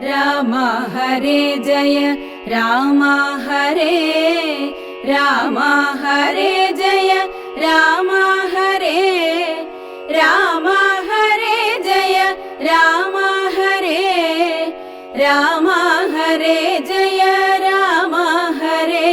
രാമ ഹരേ ജയ രാമ ഹരേ രാമ ഹരേ ജയ രാമ ഹരേ രാമ ഹരേ ജയ രാമ ഹരേ രാമ ഹരേ ജയ രാമ ഹരേ.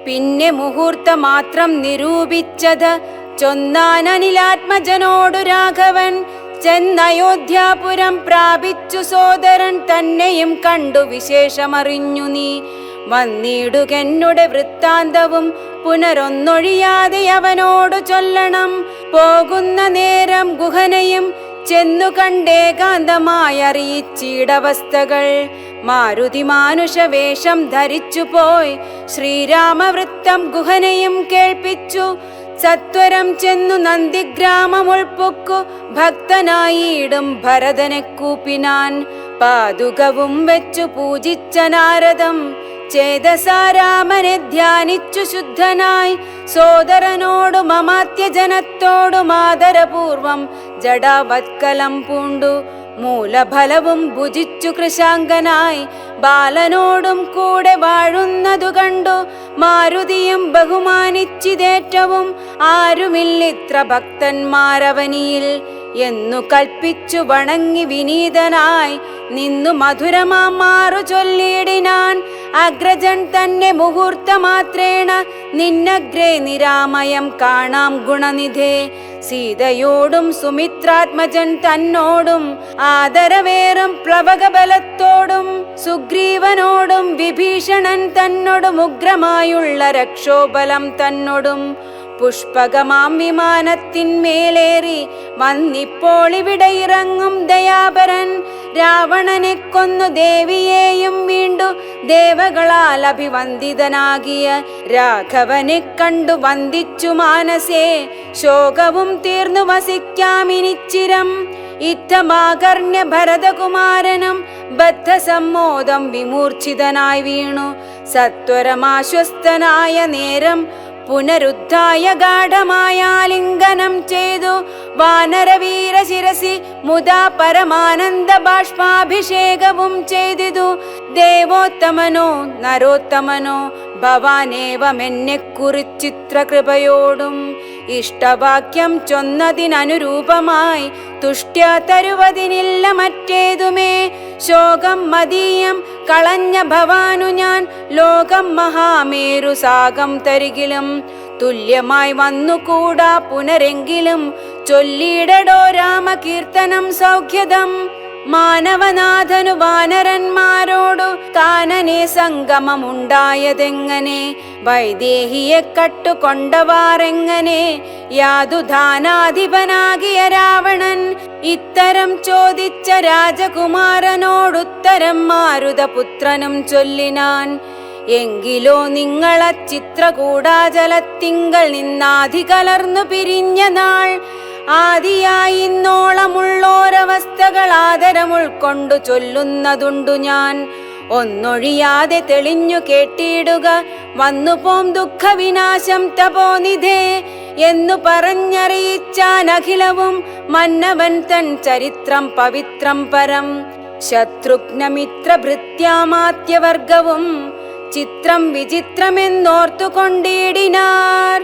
പിന്നെ മുഹൂർത്ത മാത്രം നിരൂപിച്ചത് ചൊന്നാനനിലാത്മജനോടു രാഘവൻ. ചെന്നയോധ്യാപുരം പ്രാപിച്ചു സോദരൻ തന്നെയും കണ്ടു വിശേഷമറിഞ്ഞു നീ. വന്നിടുകെന്നുടെ വൃത്താന്തവും പുനരൊന്നൊഴിയാതെ അവനോടു ചൊല്ലണം. പോകുന്ന നേരം ഗുഹനെയും ചെന്നു കണ്ടേകാന്തമായറിയിച്ചിടവസ്ഥകൾ. മാരുതി മാനുഷവേഷം ധരിച്ചു പോയി ശ്രീരാമവൃത്തം ഗുഹനെയും കേൾപ്പിച്ചു. സത്വരം ചെന്നു നന്ദിഗ്രാമം ഉൾപ്പൊക്കു ഭക്തനായിടും ഭരതനെ കൂപ്പിനാൻ. പാതുകവും വെച്ചു പൂജിച്ച നാരദം ചേതസാരാമനെ ധ്യാനിച്ചു ശുദ്ധനായി. സോദരനോടും അമാത്യജനത്തോടും ആദരപൂർവം ജടാവത്കലം പൂണ്ടു മൂലഫലവും ഭുജിച്ചു കൃശാങ്കനായി. ബാലനോടും കൂടെ വാഴുന്നതു കണ്ടു മാരുതിയും ബഹുമാനിച്ചിതേറ്റവും. ആരുമില്ലിത്ര ഭക്തന്മാരവനിയിൽ എന്നു കൽപ്പിച്ചു വണങ്ങി വിനീതനായി നിന്നു മധുരമാറു ചൊല്ലിയിടിനാൻ. അഗ്രജൻ തന്നെ മുഹൂർത്തമാത്രേണ നിന്നഗ്രേ നിരാമയം കാണാം ഗുണനിധേ. സീതയോടും സുമിത്രാത്മജൻ തന്നോടും ആദരവേറും പ്ലവകബലത്തോടും സുഗ്രീവനോടും വിഭീഷണൻ തന്നോടും ഉഗ്രമായുള്ള രക്ഷോബലം തന്നോടും പുഷ്പകമാം വിമാനത്തിന്മേലേറി വന്നിപ്പോൾ ഇവിടെ ഇറങ്ങും ദയാപരൻ. രാവണനെ കൊന്നു ദേവിയെയും വീണ്ടു ദേവകളാൽ അഭിവന്ദിതനാകിയ രാഘവനെ കണ്ടു വന്ദിച്ചു മാനസേ. ശോകവും തീർന്നു വസിക്കാമിനിച്ചിരം. ഇത്തമാകർണ്യ ഭരതകുമാരനും ബദ്ധസമ്മോദം വിമൂർച്ഛിതനായി വീണു. സത്വരമാശ്വസ്തനായ നേരം പുനരുദ്ധായ ഗാഠമായാലിംഗനം ചെയ്തു. വാനരവീര ശിരസി മുദാ പരമാനന്ദ ബാഷ്പാഭിഷേകവും ചെയ്തിതു. ദേവോത്തമനോ നരോത്തമനോ ഭവാനേവമെന്നെ കുറിച്ചിത്രകൃപയോടും ഇഷ്ടവാക്യം ചൊന്നതിനനുരൂപമായി തുഷ്ട്യ തരുവതിനില്ല മറ്റേതുമേ. ശോകം മദീയം കളഞ്ഞ ഭവാനു ഞാൻ ലോകം മഹാമേരു സാഗം തരികിലും തുല്യമായി വന്നുകൂടാ പുനരെങ്കിലും. ചൊല്ലിയിടടോ രാമകീർത്തനം സൗഖ്യദം. മാനവനാഥനു വാനരന്മാരോടു കാനനെ സംഗമമുണ്ടായതെങ്ങനെ? വൈദേഹിയെ കട്ടുകൊണ്ടവാറെങ്ങനെ? യാതുധാനാധിപനാകിയ രാവണൻ ഇത്തരം ചോദിച്ച രാജകുമാരനോടുത്തരം മാരുതപുത്രനും ചൊല്ലിനാൻ. എങ്കിലോ നിങ്ങള ചിത്രകൂടാചലത്തിങ്കൽ നിന്നാധി കലർന്നു പിരിഞ്ഞ നാൾ ആദിയായി ഇന്നോളമുള്ളോരവസ്ഥകൾ ആദരം ഉൾക്കൊണ്ടു ചൊല്ലുന്നതുണ്ടു ഞാൻ. ഒന്നൊഴിയാതെ തെളിഞ്ഞു കേട്ടിടുക വന്നുപോം ദുഃഖവിനാശം തപോനിധേ എന്നു പറഞ്ഞറിയിച്ചാൻ അഖിലവും മന്നവൻ തൻ ചരിത്രം പവിത്രം പരം. ശത്രുഘ്നമിത്രഭൃത്യാമാത്യവർഗവും ചിത്രം വിചിത്രമെന്നോർത്തുകൊണ്ടിടിനാർ.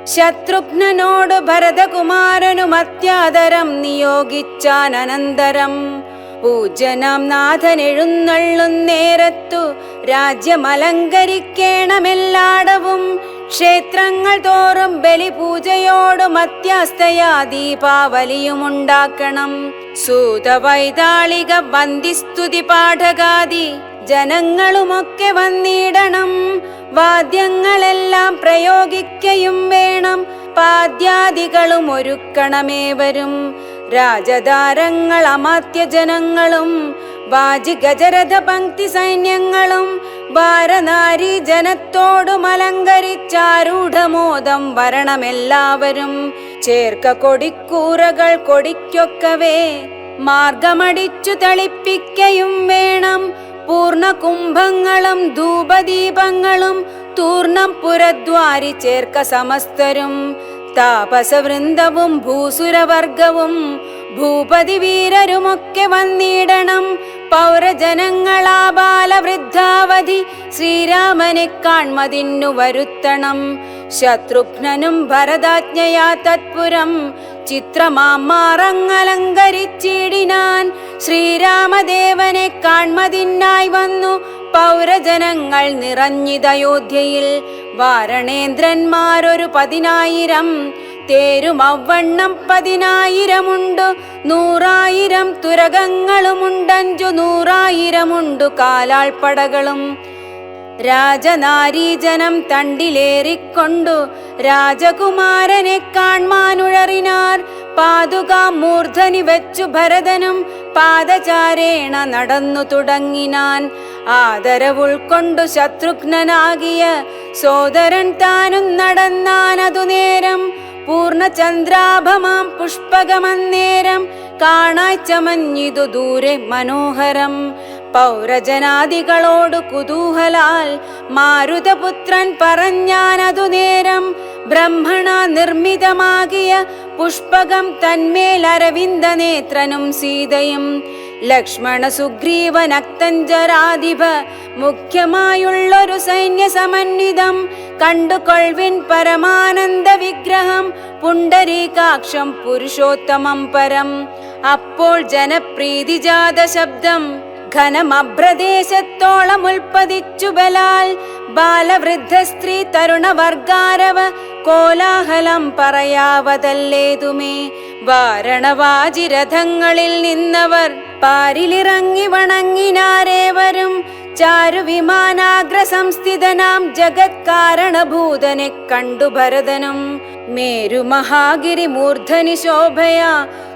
ശത്രുഘ്നനോട് ഭരതകുമാരനും അത്യാദരം നിയോഗിച്ചാൻ. അനന്തരം പൂജനാം നാഥൻ എഴുന്നള്ളുന്നേരത്തു രാജ്യമലങ്കരിക്കേണമെല്ലാടവും. ക്ഷേത്രങ്ങൾ തോറും ബലിപൂജയോടും അത്യാസ്തയാ ദീപാവലിയുമുണ്ടാക്കണം. സൂതവൈതാളിക വന്ദിസ്തുതി പാഠകാദി ജനങ്ങളുമൊക്കെ വന്നിടണം. വാദ്യങ്ങളെല്ലാം പ്രയോഗിക്കയും വേണം. പാദ്യാദികളും ഒരുക്കണമേവരും. രാജധാരങ്ങൾ അമാത്യജനങ്ങളും വാജി ഗജരഥ പങ്ക്തി സൈന്യങ്ങളും വാരനാരി ജനത്തോടും അലങ്കരിച്ചാരൂഢമോദം വരണമെല്ലാവരും. ചേർക്ക കൊടിക്കൂറകൾ കൊടിക്കൊക്കവേ മാർഗമടിച്ചു തളിപ്പിക്കയും വേണം. പൂർണ്ണ കുംഭങ്ങളും ധൂപദീപങ്ങളും തൂർണം പുരദ്വാരി ചേർക്ക സമസ്തരും. താപസവൃന്ദവും ഭൂസുരവർഗവും ഭൂപതി വീരരുമൊക്കെ വന്നിടണം. പൗരജനങ്ങളാ ബാലവൃദ്ധാവധി ശ്രീരാമനെ കാൺമതിന്നു വരുത്തണം. ശത്രുഘ്നനും ഭരതാജ്ഞയാ തത്പുരം ചിത്രമാറങ്ങലങ്കരിച്ചിടിനാൻ. ശ്രീരാമദേവനെ കാൺമതിനായി വന്നു പൗരജനങ്ങൾ നിറഞ്ഞിതയോധ്യയിൽ. വാരണേന്ദ്രന്മാരൊരു 10,000 തേരുമവണ്ണം 10,000 100,000 തുരകങ്ങളുമുണ്ടു കാലാൾപ്പടകളും. രാജനാരീജനം തണ്ടിലേറിക്കൊണ്ടു രാജകുമാരനെ കാൺമാനുഴറിനാർ. പാതുകാം മൂർധനി വെച്ചു ഭരതനും പാദചാരേണ നടന്നു തുടങ്ങിനാൻ. ആദരവുൾക്കൊണ്ടു ശത്രുഘ്നനാകിയ സോദരൻ താനും നടന്നാനതു നേരം. പൂർണ്ണചന്ദ്രാഭമാം പുഷ്പകമന്നേരം കാണായി ചമഞ്ഞിതു ദൂരെ മനോഹരം. പൗരജനാദികളോടു കുതൂഹലാൽ മാരുതപുത്രൻ പറഞ്ഞാനതു നേരം. ബ്രഹ്മണ നിർമ്മിതമാകിയ പുഷ്പകം തന്മേൽ അരവിന്ദ നേത്രനും സീതയും. ലക്ഷ്മണ സുഗ്രീവനക്തഞ്ചരാധിപ മുഖ്യമായുള്ളൊരു സൈന്യ സമന്വിതം. കണ്ടുകൊൾവിൻ പരമാനന്ദ വിഗ്രഹം പുണ്ടരീകാക്ഷം പുരുഷോത്തമം പരം. അപ്പോൾ ജനപ്രീതിജാത ശബ്ദം ഘനമഭ്രദേശത്തോളം ഉൽപ്പതിച്ചു ബലാൽ. ബാലവൃദ്ധ സ്ത്രീ തരുണവർഗാരവ കോലാഹലം പറയാവതല്ലേതുമേ. വാരണവാജിരഥങ്ങളിൽ നിന്നവർ പാരിലിറങ്ങി വണങ്ങിനാരേവരും. ചാരുവിമാനാഗ്രസംസ്ഥിതനാം ജഗത്കാരണഭൂതനെ കണ്ടു ഭരതനും. മേരുമഹാഗിരി മൂർധനി ശോഭയാ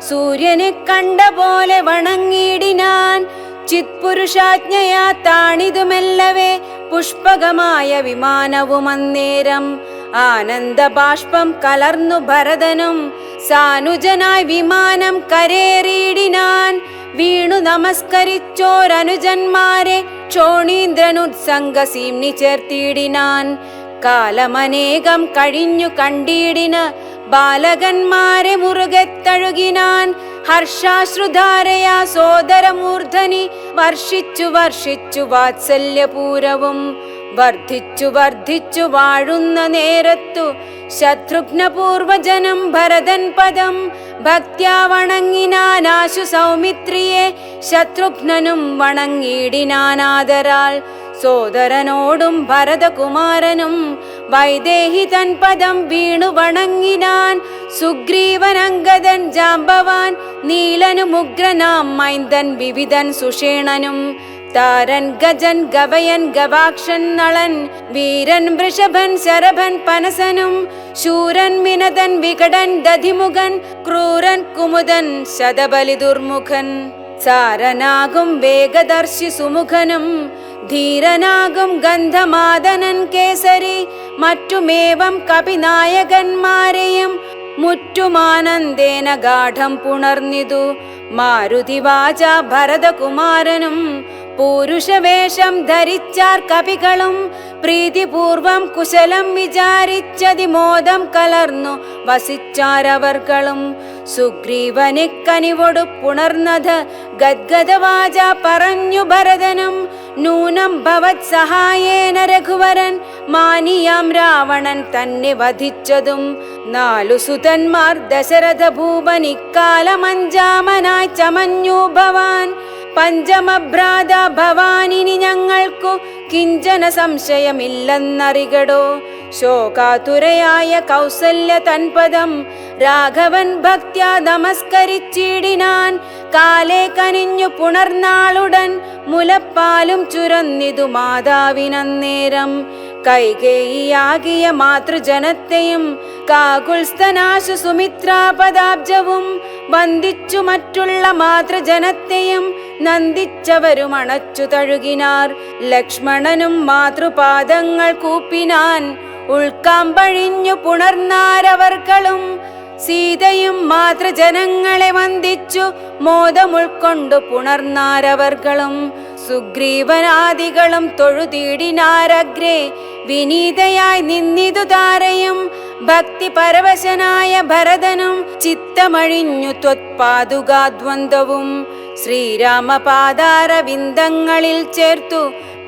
സൂര്യനെ കണ്ട പോലെ വണങ്ങിയിടിനാൻ. ചിത്പുരുഷാജ്ഞയാ താണിതുമെല്ലവേ പുഷ്പകമായ വിമാനവുമന്നേരം. ആനന്ദബാഷ്പം കലർന്നു ഭരതനും സാനുജനായി വിമാനം കരേറിയിടിനാൻ. വീണു നമസ്കരിച്ചോരനുജന്മാരെ ക്ഷോണീന്ദ്രനുത്സംഗസീംനി ചേർത്തിയിടിനാൻ. കാലമനേകം കഴിഞ്ഞു കണ്ടിടിന ബാലകന്മാരെ മുറുകെ തഴുകിനാൻ. ഹർഷാശ്രുധാരയാ സോദരമൂർധനി വർഷിച്ചു വാത്സല്യപൂരവും. വർദ്ധിച്ചു വാഴുന്ന നേരത്തു ശത്രുഘ്നപൂർവജനം ഭരതൻ പദം. ഭക്ത്യാ വണങ്ങിനാനാശു സൗമിത്രിയെ ശത്രുഘ്നനും വണങ്ങിയിടിനാനാദരാൽ. സോദരനോടും ഭരതകുമാരനും വൈദേഹി തൻ പദം വീണു വണങ്ങിനാൻ. സുഗ്രീവനങ്കദൻ ജാംബവാൻ നീലനു മുഗ്രനാം മൈന്ദൻ വിവിധൻ സുഷേണനും. താരൻ ഗജൻ ഗവയൻ ഗവാക്ഷൻ നളൻ വീരൻ വൃഷഭൻ ശരഭൻ പനസനും. ശൂരൻ മിനതൻ വികടൻ ദധിമുഖൻ ക്രൂരൻ കുമുദൻ ശതബലി ദുർമുഖൻ. സാരനാകും വേഗദർശി സുമുഖനും ധീരനാകും ഗന്ധമാദനൻ കേസരി. മറ്റുമേവം കപിനായകന്മാരെയും മുറ്റുമാനന്ദേന ഗാഠം പുണർന്നിതു. മാരുതിവാച ഭരതകുമാരനും പൂരുഷവേഷം ധരിച്ചാർ കപികളും. പ്രീതിപൂർവം കുശലം വിചാരിച്ചതിമോദം കലർന്നു വസിച്ചാരവർകളും. സുഗ്രീവനെ കനിവൊടു പുണർന്നത് ഗദ്ഗദവാച പറഞ്ഞു ഭരതനും. നൂനം ഭവത് സഹായേന രഘുവരൻ മാനിയാം രാവണൻ തന്നെ വധിച്ചതും. 4 സുതന്മാർ ദശരഥ ഭൂപൻ ഇക്കാലമഞ്ചാമനായി ചമഞ്ഞു ഭവാൻ. പഞ്ചമഭ്രാത ഭവാനിനി ഞങ്ങൾക്കു കിഞ്ചന സംശയമില്ലെന്നറികടോ. ശോകാതുരയായ കൗസല്യ തൻപദം രാഘവൻ ഭക്ത്യാ നമസ്കരിച്ചിടിനാൻ. കാലേ കനിഞ്ഞു പുണർന്നാളുടൻ മുലപ്പാലും ചുരന്നിതു മാതാവിനന്നേരം. കൈകേയിയാകിയ മാതൃജനത്തെയും കാകുൽസ്ഥനാശു സുമിത്രാപദാബ്ജവും വന്ദിച്ചു മറ്റുള്ള മാതൃജനത്തെയും നന്ദിച്ചവരും അണച്ചു തഴുകിനാർ. ലക്ഷ്മണനും മാതൃപാദങ്ങൾ കൂപ്പിനാൻ. ഉൾക്കാമ്പഴിഞ്ഞു പുണർന്നാരവർകളും. സീതയും മാതൃജനങ്ങളെ വന്ദിച്ചു മോദമുൾക്കൊണ്ടു പുണർന്നാരവർകളും. സുഗ്രീവനാദികളും തൊഴുതീടിനാരഗ്രേ വിനീതയായി നിന്നിതു താരയും. ഭക്തി പരവശനായ ഭരതനും ചിത്തമഴിഞ്ഞു ത്വത്പാദുകാദ്വന്ദ്വവും. ശ്രീരാമപാദാരവിന്ദങ്ങളിൽ ചേർത്തു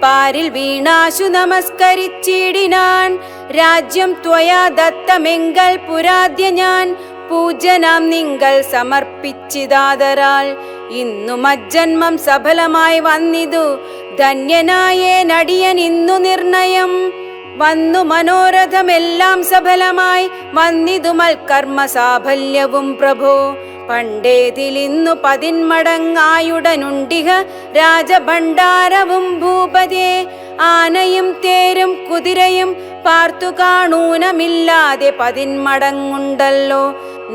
പാരിൽ വീണാശു നമസ്കരിച്ചിടിനാൻ. രാജ്യം ത്വയാ ദത്തമെങ്കൽ പുരാദ്യ ഞാൻ പൂജനാം നിങ്കൽ സമർപ്പിച്ചിതാദരാൽ. ഇന്നു മജ്ജന്മം സഫലമായി വന്നിതു ധന്യനായേ നടിയൻ ഇന്നു നിർണയം. വന്നു മനോരഥമെല്ലാം സഫലമായി വന്നിതു മൽക്കർമ്മ സാഫല്യവും പ്രഭോ. പണ്ടേതിലിന്നു 10 മടങ്ങായുടനുണ്ടിഹ രാജഭണ്ഡാരവും ഭൂപതേ. ആനയും തേരും കുതിരയും പാർത്തു കാണൂനമില്ലാതെ 10 മടങ്ങുണ്ടല്ലോ.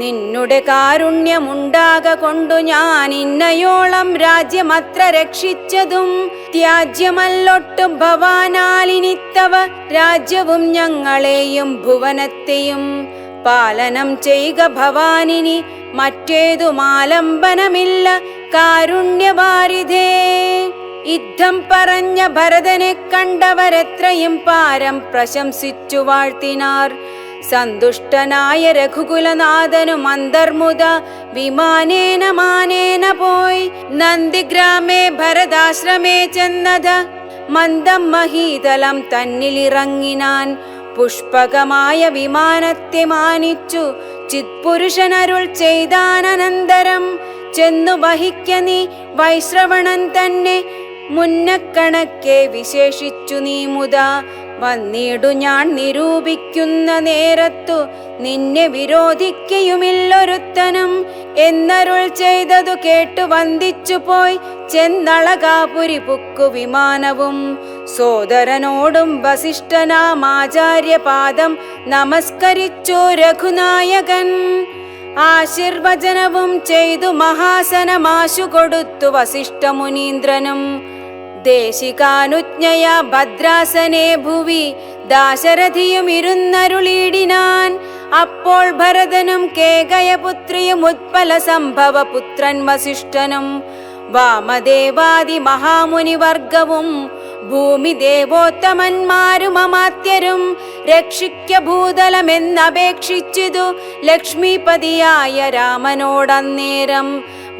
നിന്നുടെ കാരുണ്യമുണ്ടാക കൊണ്ടു ഞാൻ ഇന്നയോളം രാജ്യമത്ര രക്ഷിച്ചതും. ത്യാജ്യമല്ലൊട്ടും ഭവാനാലിനിത്തവ രാജ്യവും ഞങ്ങളെയും ഭുവനത്തെയും. പാലനം ചെയ്യുക ഭവാനിനി മറ്റേതുമാലംബനമില്ല കാരുണ്യവാരിധേ. യുദ്ധം പറഞ്ഞ ഭരതനെ കണ്ടവരെത്രയും പാരം പ്രശംസിച്ചു വാഴ്ത്തിനാർ. സന്തുഷ്ടനായ രഘുകുലനാഥനും അന്തർമുദ വിമാനേന മാനേന പോയി. നന്ദിഗ്രാമേ ഭരതാശ്രമേ ചെന്നത മന്ദം മഹീതലം തന്നിലിറങ്ങിനാൻ. പുഷ്പകമായ വിമാനത്തെ മാനിച്ചു ചിത്പുരുഷനരുൾ ചെയ്താനന്തരം. ചെന്നു വഹിക്ക നീ വൈശ്രവണൻ തന്നെ മുന്നക്കണക്കെ വിശേഷിച്ചു നീ മുതാ. വന്നിടു ഞാൻ നിരൂപിക്കുന്ന നേരത്തു നിന്നെ വിരോധിക്കയുമില്ലൊരുത്തനും. എന്നരുൾ ചെയ്തതു കേട്ടു വന്ദിച്ചു പോയി ചെന്നളകാപുരി പുക്കു വിമാനവും. സോദരനോടും വസിഷ്ഠനാമാചാര്യപാദം നമസ്കരിച്ചു രഘുനായകൻ. ആശീർവചനവും ചെയ്തു മഹാസനമാശു കൊടുത്തു വസിഷ്ഠമുനീന്ദ്രനും. ദേശികാനുജ്ഞയാ ഭദ്രാസനേ ഭുവി ദാശരഥിയും ഇരുന്നരുളിയിടിനാൻ. അപ്പോൾ ഭരതനും കേകയപുത്രിയും ഉത്പല സംഭവ പുത്രൻ വസിഷ്ഠനും വാമദേവാദി മഹാമുനിവർഗവും ഭൂമി ദേവോത്തമന്മാരും അമാത്യരും രക്ഷിക്ക ഭൂതലമെന്നപേക്ഷിച്ചിതു ലക്ഷ്മീപതിയായ രാമനോടന്നേരം.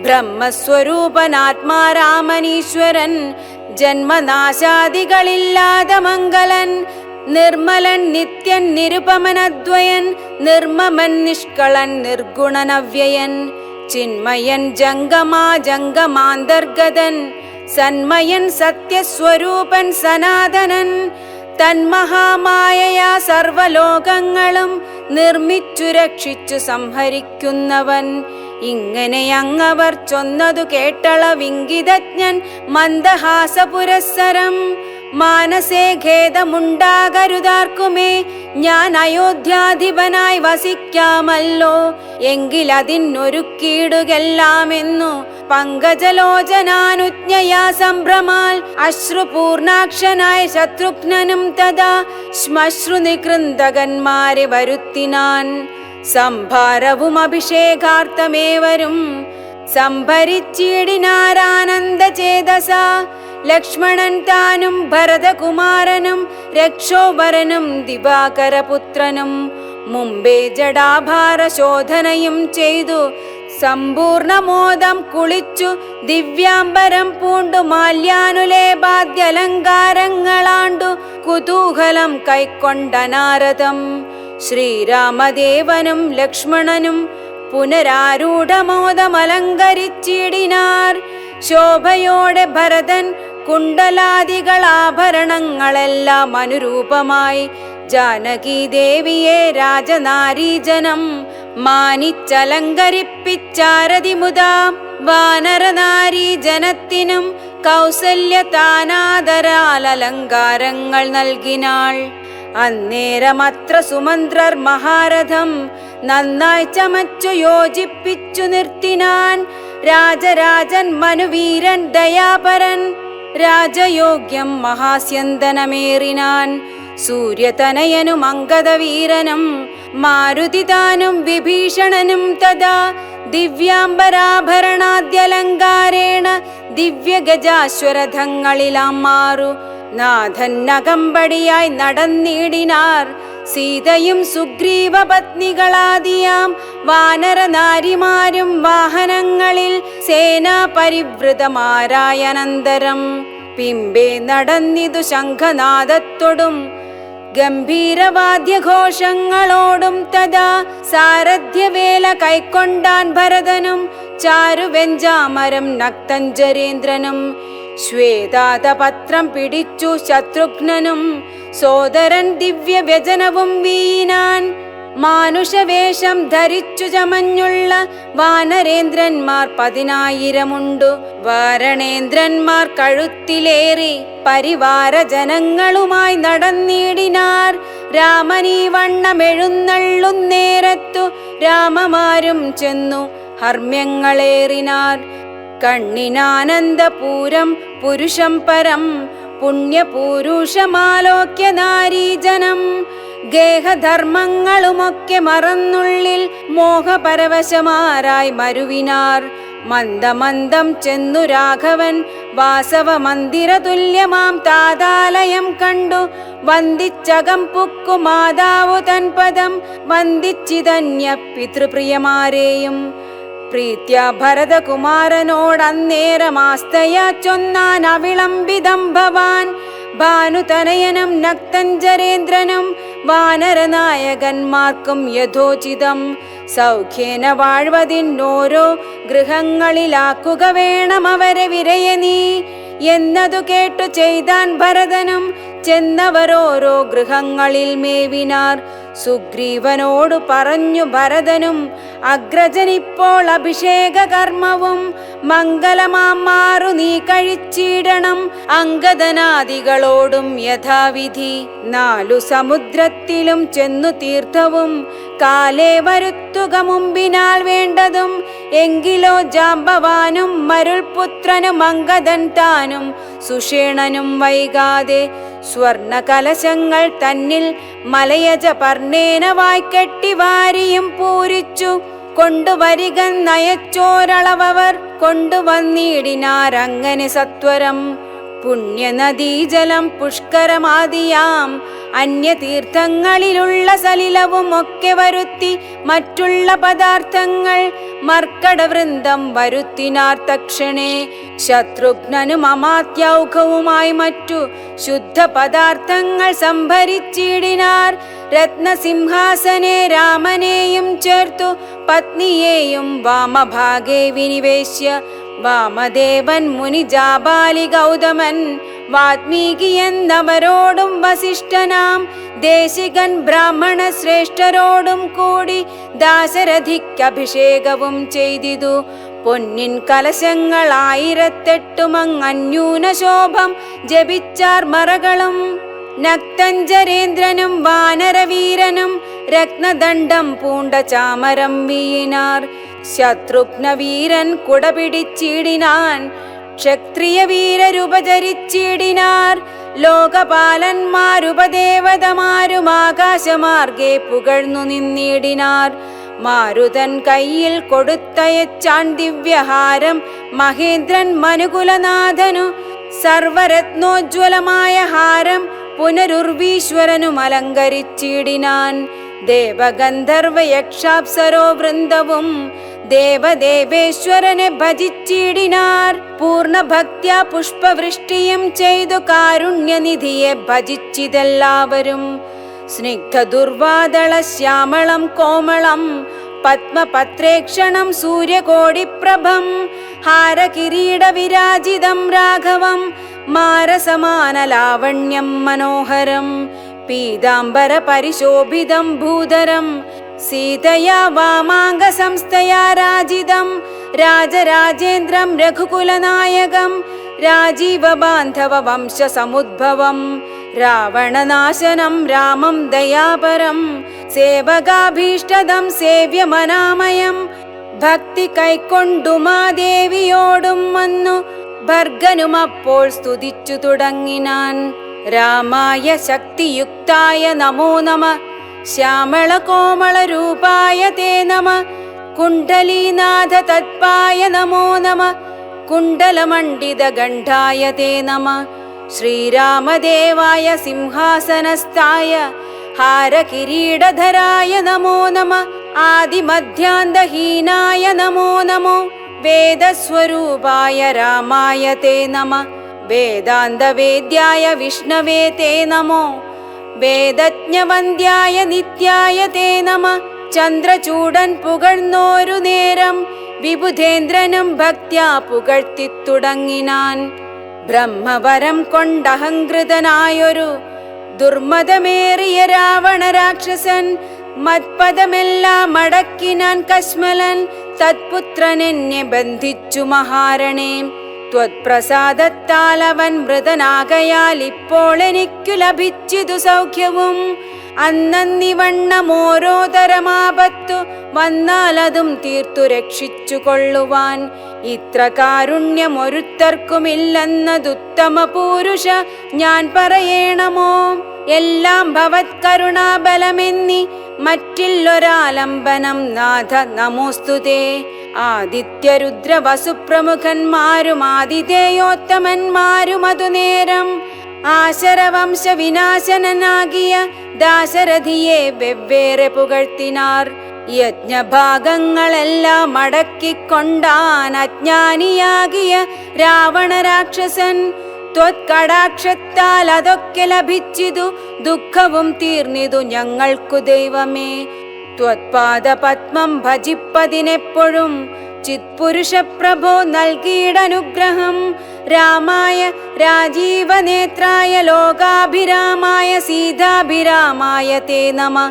ബ്രഹ്മസ്വരൂപനാത്മാരാമനീശ്വരൻ ജന്മനാശാദികളില്ലാതെ മംഗലൻ. നിർമ്മലൻ നിത്യൻ നിരുപമനദ്വയൻ നിർമ്മമൻ നിഷ്കളൻ നിർഗുണനവ്യയൻ. ചിന്മയൻ ജംഗമാന്തർഗതൻ സന്മയൻ സത്യസ്വരൂപൻ സനാതനൻ. തന്മഹാമായയാ സർവലോകങ്ങളും നിർമ്മിച്ചു രക്ഷിച്ചു സംഹരിക്കുന്നവൻ. ഇങ്ങനെ അങ്ങവർ ചൊന്നതു കേട്ടള വിങ്കിതജ്ഞൻ മന്ദഹാസപുരസ്സരം. മാനസേ ഖേദമുണ്ടാകരുതാർക്കുമേ ഞാൻ അയോധ്യാധിപനായി വസിക്കാമല്ലോ. എങ്കിലതിനൊരുക്കീടുകെല്ലാമെന്നു പങ്കജലോചനാനുജ്ഞയാ സംഭ്രമാൽ അശ്രുപൂർണാക്ഷനായ ശത്രുഘ്നനും തഥാ ശ്മശ്രു നികൃന്തകന്മാരെ വരുത്തിനാൻ. സംഭാരവും അഭിഷേകാർത്ഥമേവരും സംഭരിച്ചിടിനാരാനന്ദചേതസ. ലക്ഷ്മണൻ താനും ഭരതകുമാരനും രക്ഷോവരനും ദിവാകരപുത്രനും മുമ്പേ ജടാഭാരശോധനയും ചെയ്തു സമ്പൂർണമോദം കുളിച്ചു ദിവ്യാംബരം പൂണ്ടു മാല്യാനുലേപാദ്യലങ്കാരങ്ങളാണ്ടു കുതൂഹലം കൈക്കൊണ്ടനാരദം. ശ്രീരാമദേവനും ലക്ഷ്മണനും പുനരാരൂഢമോദമലങ്കരിച്ചിടിനാർ. ശോഭയോടെ ഭരതൻ കുണ്ടലാദികളാഭരണങ്ങളെല്ലാം അനുരൂപമായി ജാനകീദേവിയെ രാജനാരീജനം മാനിച്ചലങ്കരിപ്പിച്ചാരതിമുതാ. വാനരനാരീജനത്തിനും കൗസല്യതാനാദരാലങ്കാരങ്ങൾ നൽകിനാൾ. അന്നേരമത്ര സുമന്ത്രർ മഹാരഥം നന്നായി ചമച്ചു യോജിപ്പിച്ചു നിർത്തിനാൻ. രാജരാജൻ മനുവീരൻ ദയാപരൻ രാജയോഗ്യം മഹാസ്യന്തനമേറിനാൻ. സൂര്യതനയനും അങ്കദവീരനും മാരുതിതാനും വിഭീഷണനും തഥാ ദിവ്യാംബരാഭരണാദ്യലങ്കാരേണ ദിവ്യഗജാശ്വരഥങ്ങളിലാം മാറു നാഥൻ അകമ്പടിയായി നടന്നിടിനാർ. സീതയും സുഗ്രീവ പത്നികളാദിയാം വാനരനാരിമാരും വാഹനങ്ങളിൽ സേനാ പരിവൃതമാരായനന്തരം പിമ്പേ നടന്നിതു ശംഖനാദത്തോടും ഗംഭീരവാദ്യഘോഷങ്ങളോടും. തഥാ സാരഥ്യവേല കൈക്കൊണ്ടാൻ ഭരതനും ചാരുവെഞ്ചാമരം നക്തഞ്ചരേന്ദ്രനും. ശ്വേതാതപത്രം പിടിച്ചു ശത്രുഘ്നനും സോദരൻ ദിവ്യവ്യജനവും വീയിനാൻ. മാനുഷവേഷം ധരിച്ചു ചമഞ്ഞുള്ള വാനരേന്ദ്രന്മാർ 10,000 വാരണേന്ദ്രന്മാർ കഴുത്തിലേറി പരിവാര ജനങ്ങളുമായി നടന്നിടിനാർ. രാമനീ വണ്ണമെഴുന്നള്ളുന്നേരത്തു രാമമാരും ചെന്നു ഹർമ്മ്യങ്ങളേറിനാർ. കണ്ണിനാനന്ദപൂരം പുരുഷം പരം പുണ്യപൂരുഷമാലോക്യ നാരീജനം. ഗേഹധർമ്മങ്ങളുമൊക്കെ മറന്നുള്ളിൽ മോഹപരവശമാരായി മരുവിനാർ. മന്ദമന്ദം ചെന്നു രാഘവൻ വാസവ മന്ദിര തുല്യമാം താതാലയം കണ്ടു. വന്ദിച്ചകം പുക്കു മാതാവു തൻ പദം വന്ദിച്ചിതന്യ പിതൃപ്രിയമാരെയും. പ്രീത്യാ ഭരതകുമാരനോടന്നേരമാസ്തയാ ചൊന്നാൻ അവിളംബിതം ഭവാൻ. ഭാനുതനയനും നക്തഞ്ചരേന്ദ്രനും വാനരനായകന്മാർക്കും യഥോചിതം സൗഖ്യേന വാഴ്വതിന്നോരോ ഗൃഹങ്ങളിലാക്കുക വേണം അവരെ വിരയനീ എന്നതു കേട്ടു ചെയ്താൻ ഭരതനും. ചെന്നവരോരോ ഗൃഹങ്ങളിൽ മേവിനാർ. സുഗ്രീവനോടു പറഞ്ഞു ഭരതനും അഗ്രജനിപ്പോൾ അഭിഷേക കർമ്മവും മംഗലമാമാറു നീ കഴിച്ചിടണം അംഗദനാദികളോടും യഥാവിധി. 4 സമുദ്രത്തിലും ചെന്നു തീർത്ഥവും കാലേ വരുത്തുക മുമ്പിനാൽ വേണ്ടതും. എങ്കിലോ ജാമ്പവാനും മരുൾപുത്രനും അംഗദൻ താനും സുഷേണനും വൈകാതെ സ്വർണ കലശങ്ങൾ തന്നിൽ മലയജ പർണേന വായ്ക്കെട്ടി വാരിയും പൂരിച്ചു കൊണ്ടുവരിക നയച്ചോരളവർ കൊണ്ടുവന്നിടിനാരങ്ങനെ സത്വരം. പുണ്യനദീജലം പുഷ്കരമാദിയാം അന്യതീർത്ഥങ്ങളിലുള്ള സലിലവും ഒക്കെ വരുത്തി മറ്റുള്ള പദാർത്ഥങ്ങൾ മർക്കടവൃന്ദം വരുത്തിനാർ തക്ഷണേ. ശത്രുഘ്നനും അമാത്യൗഘവുമായി മറ്റു ശുദ്ധ പദാർത്ഥങ്ങൾ സംഭരിച്ചിടിനാർ. രത്നസിംഹാസനെ രാമനെയും ചേർത്തു പത്നിയെയും വാമഭാഗേ വിനിവേശ്യ. വാമദേവൻ മുനിജാബാലി ഗൗതമൻ വാത്മീകി എന്നവരോടും വസിഷ്ഠനാം ദേശികൻ ബ്രാഹ്മണ ശ്രേഷ്ഠരോടും കൂടി ദാശരഥിക്കഭിഷേകവും ചെയ്തിതു. പൊന്നിൻ കലശങ്ങൾ 1008 അന്യൂന ശോഭം ജപിച്ചാർ മറകളും. നക്തഞ്ചരേന്ദ്രനും വാനരവീരനും രത്നദണ്ഡം പൂണ്ട ചാമരം വീയിനാർ. ശത്രുഘ്നവീരൻ കുട പിടിച്ചിടിനാൻ. ക്ഷത്രിയ വീരരുപചരിച്ചിടിനാർ. ലോകപാലന്മാരുപദേവതമാരും ആകാശമാർഗെ പുകഴ്ന്നു നിന്നിടിനാർ. മാരുതൻ കയ്യിൽ കൊടുത്തയച്ചാൻ ദിവ്യഹാരം മഹേന്ദ്രൻ മനുകുലനാഥനു. സർവരത്നോജ്വലമായ ഹാരം പുനരുർവീശ്വരനും അലങ്കരിച്ചിടിനാൻ. ദേവഗന്ധർവ യക്ഷാപ്സരോ വൃന്ദവും ദേവദേവേശ്വരനെ ഭജിച്ചിടിനാർ. പൂർണ്ണ ഭക്ത്യാ പുഷ്പവൃഷ്ടിയും ചെയ്തു കാരുണ്യനിധിയെ ഭജിച്ചിതെല്ലാവരും. സ്നിഗ്ധ ദുർവാദള ശ്യാമളം കോമളം പത്മപത്രേക്ഷണം സൂര്യകോടിപ്രഭം ഹാരകിരീട വിരാജിതം രാഘവം മാരസമാന ലാവണ്യം മനോഹരം. പീതാംബര പരിശോഭിതം ഭൂധരം സീതയാ വാമാംഗ സംസ്ഥയാ രാജിതം രാജരാജേന്ദ്രം രഘുകുലനായകം രാജീവ ബാന്ധവ വംശ സമുദ്ഭവം രാവണനാശനം രാമം ദയാപരം സേവകാഭീഷ്ടദം സേവ്യമനാമയം. ഭക്തി കൈക്കൊണ്ടു മാദേവിയോടും വന്നു ഭർഗനുമപ്പോൾ സ്തുതിച്ചു തുടങ്ങിനാൻ. രാമായ ശക്തിയുക്തായ നമോ നമ ശ്യാമള കോമള രൂപായ തേ നമ കുണ്ഡലീനാഥ തത്പായ നമോ നമ കുണ്ടലമണ്ഡിതഗണ്ഡായ തേ നമഃ. ശ്രീരാമദേവായ സിംഹാസനസ്ഥായ ഹാരകിരീടധരായ നമോ നമഃ. ആദിമധ്യാന്തഹീനായ നമോ നമോ. വേദസ്വരൂപായ രാമായ തേ നമഃ. വേദാന്തവേദ്യായ വിഷ്ണവേ തേ നമോ. വേദജ്ഞവന്ദ്യായ നിത്യായ തേ നമഃ. ചന്ദ്രചൂടൻ പുകഴ്ന്നോരു നേരം വിബുധേന്ദ്രനും ഭക്ത്യാ പുകഴ്ത്തിത്തുടങ്ങിനാൻ. ബ്രഹ്മവരം കൊണ്ടഹങ്കൃതനായൊരു ദുർമതമേറിയ രാവണ രാക്ഷസൻ മത്പദമെല്ലാം അടക്കിനാൻ കശ്മലൻ. തത്പുത്രനെന്നെ ബന്ധിച്ചു മഹാരണേ. ത്വത്പ്രസാദത്താൽ അവൻ മൃതനാകയാൽ ഇപ്പോൾ എനിക്കു ലഭിച്ചിതു സൗഖ്യവും. അന്നന്നിവണ്ണം ഓരോ തരമാപത്തു വന്നാലതും തീർത്തു രക്ഷിച്ചു കൊള്ളുവാൻ ഇത്ര കാരുണ്യം ഒരുത്തർക്കുമില്ലെന്നതുത്തമ പുരുഷ ഞാൻ പറയണമോ. എല്ലാം ഭവത് കരുണാബലമെന്നി മറ്റില്ലൊരാലംബനം നാഥ നമോസ്തുതേ. ആദിത്യരുദ്ര വസുപ്രമുഖന്മാരും ആതിഥേയോത്തമന്മാരും അതുനേരം ആശരവംശ വിനാശനനാകിയ ദാശരഥിയെ വെവ്വേറെ പുകഴ്ത്തിനാർ. യജ്ഞഭാഗങ്ങളെല്ലാം അടക്കിക്കൊണ്ടാൻ അജ്ഞാനിയാകിയ രാവണ രാക്ഷസൻ. ത്വത്കടാക്ഷത്താൽ അതൊക്കെ ലഭിച്ചിതു, ദുഃഖവും തീർന്നിതു ഞങ്ങൾക്കു ദൈവമേ. ത്വത്പാദപത്മം ഭജിപ്പതിനെപ്പോഴും ചിത്പുരുഷപ്രഭോ നൽകിയിടനുഗ്രഹം. രാമായ രാജീവനേത്രായ ലോകാഭിരാമായ സീതാഭിരാമായ തേ നമഃ.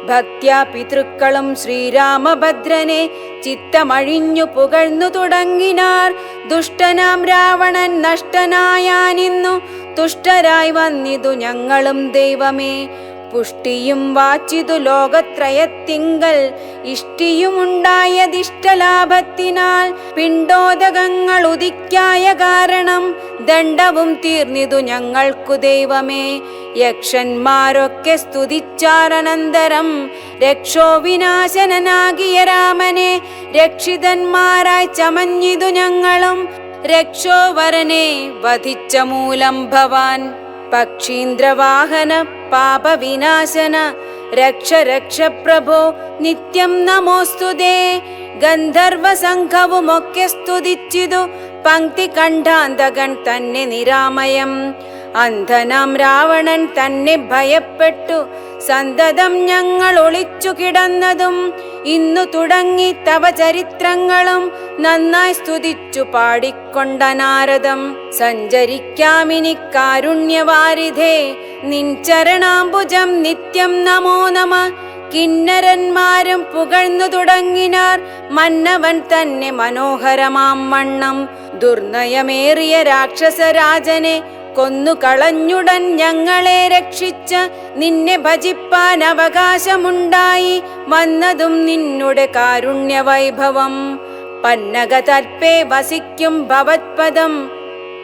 ഭക്ത്യാ പിതൃക്കളും ശ്രീരാമഭദ്രനെ ചിത്തമഴിഞ്ഞു പുകഴ്ന്നു തുടങ്ങിനാർ. ദുഷ്ടനാം രാവണൻ നഷ്ടനായാനിന്നു തുഷ്ടരായി വന്നിതു ഞങ്ങളും ദൈവമേ. പുഷ്ടിയും വാച്ചിതു ലോകത്രയത്തിങ്കൽ ഇഷ്ടിയുമുണ്ടായതിഷ്ടലാഭത്തിനാൽ പിണ്ടോദകങ്ങൾ ഉദിക്കായ കാരണം ദണ്ഡവും തീർന്നിതു ഞങ്ങൾക്കു ദൈവമേ. യക്ഷന്മാരൊക്കെ സ്തുതിച്ചാരനന്തരം രക്ഷോ വിനാശനനാകിയ രാമനെ രക്ഷിതന്മാരായി ചമഞ്ഞിതു ഞങ്ങളും. രക്ഷോവരനെ വധിച്ച മൂലം ഭവാൻ. പക്ഷീന്ദ്രവാഹന പാപവിനാശന രക്ഷ രക്ഷ പ്രഭോ നിത്യം നമോസ്തുതേ. ഗന്ധർവസംഘവുമൊക്കെ സ്തുതിച്ചിതു പങ്ക്തി കണ്ഠാന്തകൻ തന്നെ നിരാമയം. അന്ധനാം രാവണൻ തന്നെ ഭയപ്പെട്ടു സന്തതം ഞങ്ങൾ ഒളിച്ചു കിടന്നതും ഇന്നു തുടങ്ങി തവ ചരിത്രങ്ങളും നന്നായി സ്തുതിച്ചു പാടിക്കൊണ്ട നാരദം. സഞ്ചരിക്കാമിനി കാരുണ്യവാരിധേ നിൻ ചരണാംബുജം നിത്യം നമോ നമഃ. കിന്നരന്മാരും പുകഴ്ന്നു തുടങ്ങിനാർ മന്നവൻ തന്നെ മനോഹരമാം വണ്ണം. ദുർനയമേറിയ രാക്ഷസരാജനെ കൊന്നുകളഞ്ഞുടൻ ഞങ്ങളെ രക്ഷിച്ച നിന്നെ ഭജിപ്പാൻ അവകാശമുണ്ടായി വന്നതും നിന്നുടെ കാരുണ്യവൈഭവം. പന്നഗതൽപേ വസിക്കും ഭവത്പദം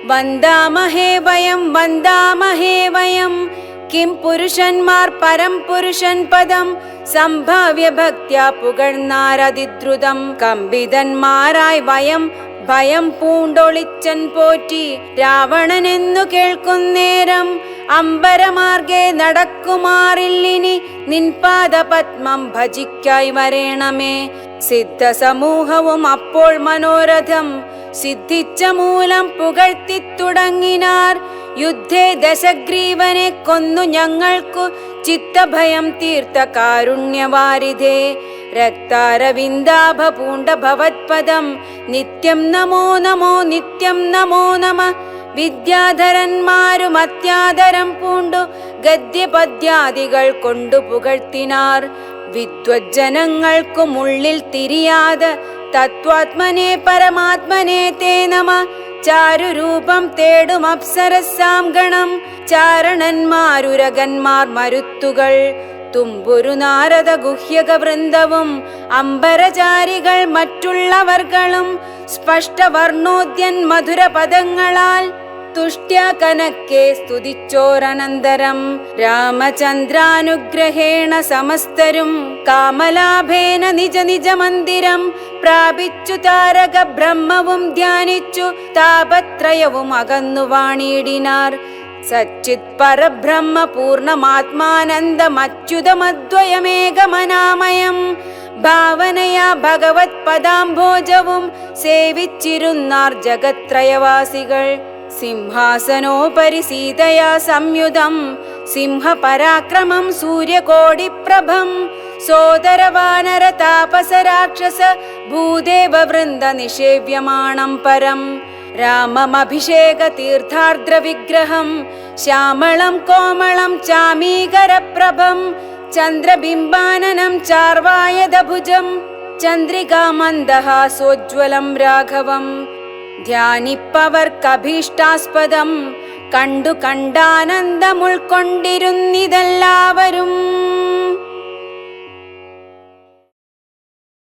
വന്ദാമഹേ വയം വന്ദാമഹേ വയം. കിം പുരുഷന്മാർ പരം പുരുഷൻ പദം സംഭാവ്യ ഭക്ത്യാ പുകഴ്ന്നാരതിദ്രുതം. കമ്പിതന്മാരായി വയം ഭയം പൂണ്ടൊളിച്ചൻ പോറ്റി രാവണനെന്നു കേൾക്കുന്നേരം അമ്പരമാർഗെ നടക്കുമാറില്ലിനി നിൻപാദപത്മം ഭജിക്കായി വരേണമേ. സിദ്ധസമൂഹവും അപ്പോൾ മനോരഥം സിദ്ധിച്ച മൂലം പുകഴ്ത്തിത്തുടങ്ങിനാർ. യുദ്ധേ ദശഗ്രീവനെ കൊന്നു ഞങ്ങൾക്കു ചിത്തഭയം തീർത്ത കാരുണ്യവാരിധേ. രക്താരവിന്ദാഭ പൂണ്ട ഭവത്പദം നിത്യം നമോ നമോ നിത്യം നമോ നമഃ. വിദ്യാധരന്മാരും അത്യാദരം പൂണ്ടു ഗദ്യപദ്യാദികൾ കൊണ്ടു പുകഴ്ത്തിനാർ. വിദ്വജ്ജനങ്ങൾക്കുമുള്ളിൽ തിരിയാതെ തത്വാത്മനെ പരമാത്മനെ തേ നമഃ. ചാരുരൂപം തേടും അപ്സരസാം ഗണം ചാരണന്മാരുരകന്മാർ മരുത്തുകൾ. തുമ്പുരു നാരദ ഗുഹ്യക വൃന്ദവും അംബരചാരികൾ മറ്റുള്ളവർകളും സ്പഷ്ടവർണോദ്യൻ മധുര പദങ്ങളാൽ തുഷ്ട്യാ കനക്കെ സ്തുതിച്ചോരനന്തരം രാമചന്ദ്രാനുഗ്രഹേണ സമസ്തരും കാമലാഭേന നിജ നിജ മന്ദിരം പ്രാപിച്ചു താരക ബ്രഹ്മവും ധ്യാനിച്ചു താപത്രയവും അകന്നു വാണിടിനാർ. സച്ചിത് പരബ്രഹ്മ പൂർണ്ണമാത്മാനന്ദമച്യുതമദ്വയമേകമനാമയം ഭാവനയാ ഭഗവത് പദാംഭോജവും സേവിച്ചിരുന്നാർ ജഗത്രയവാസികൾ. സിംഹാസനോപരി സീതയാ സംയുതം സിംഹപരാക്രമം സൂര്യകോടിപ്രഭം സോദരവാനര താപസ രാക്ഷസ ഭൂദേവ വൃന്ദ നിഷേവ്യമാണം പരം രാമമഭിഷേക തീർത്ഥാർദ്ര വിഗ്രഹം ശ്യാമളം കോമളം ചാമീകരപ്രഭം ചന്ദ്രബിംബാനനം ചാർവായദഭുജം ചന്ദ്രികാമന്ദഹാസോജ്വലം രാഘവം ധ്യാനിപ്പവർക്കഭീഷ്ടാസ്പദം കണ്ടു കണ്ടാനന്ദമുൾക്കൊണ്ടിരുന്നിതെല്ലാവരും.